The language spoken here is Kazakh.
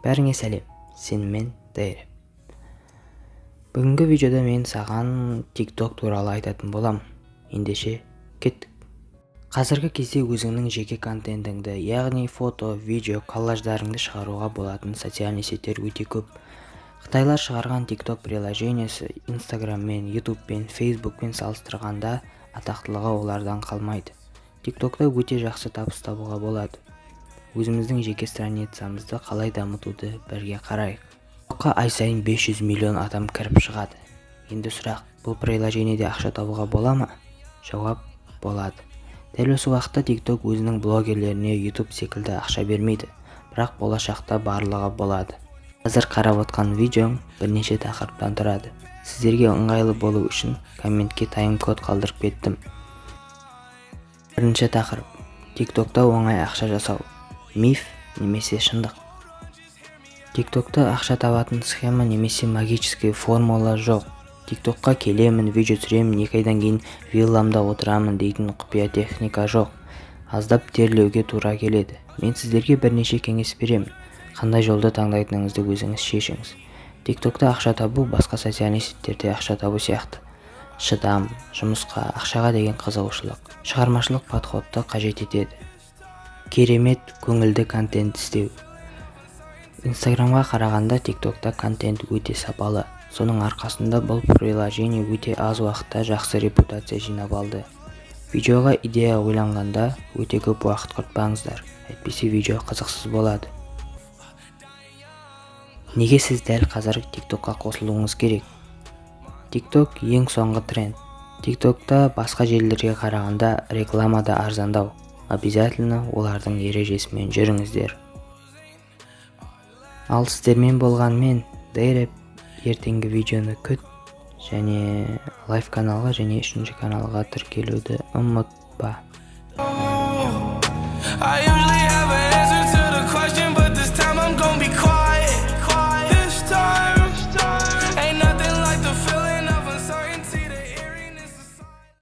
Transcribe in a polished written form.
Бәріңе сәлем, сенімен Дайреп. Бүгінгі видеода мен саған TikTok туралы айтатын болам. Ендеше кеттік. Қазіргі кезде өзіңнің жеке контентіңді, яғни фото, видео, коллаждарыңды шығаруға болатын социальный сеттер өте көп. Қытайлар шығарған TikTok приложениесі Instagram-мен, YouTube-пен, Facebook-пен салыстырғанда атақтылығы олардан қалмайды. TikTok-та өте жақсы табыс табуға болады. Өзіміздің жеке страницамызды қалай дамытуды бірге қарайық. TikTokқа ай сайын 500 миллион адам кіріп шығады. Енді сұрақ, бұл приложениеде ақша табуға бола ма? Жауап, болады. Дәл осы уақытта TikTok өзінің блогерлеріне YouTube секілді ақша бермейді, бірақ болашақта барлығы болады. Қазір қарап отқан видеом бірнеше тақырыптан тұрады. Сіздерге ыңғайлы болу үшін комментке тайм-код қалдырып кеттім. Бірінші тақырып: TikTokта оңай ақша жасау. Миф немесе шындық? TikTokта ақша табатын схема немесе магический формула жоқ. TikTokқа келемін, видео түсіремін, 2 айдан кейін вилламда отырамын дейтін құпия техника жоқ. Аздап терлеуге тура келеді. Мен сіздерге бірнеше кеңес беремін. Қандай жолды таңдайтыныңызды өзіңіз шешіңіз. TikTokта ақша табу басқа социальный сеттерде ақша табу сияқты. Шыдам, жұмысқа, ақшаға деген қызығушылық, шығармашылық подходты қажет етеді. Керемет, көңілді контент істеу. Instagramға қарағанда TikTokта контент өте сапалы. Соның арқасында бұл приложение өте аз уақытта жақсы репутация жинап алды. Видеоға идея ойланғанда өте көп уақыт құртпаңыздар, әйтпесе видео қызықсыз болады. Неге сіз дәл қазір TikTokқа қосылуыңыз керек? TikTok ең соңғы тренд. TikTokта басқа желілерге қарағанда рекламада арзандау. Обязательно олардың ережесімен жүріңіздер. Ал сіздермен болған мен Дайреп. Ертеңгі видеоны күт, және лайв каналға және 3-ші каналға тіркелуді ұмытпа.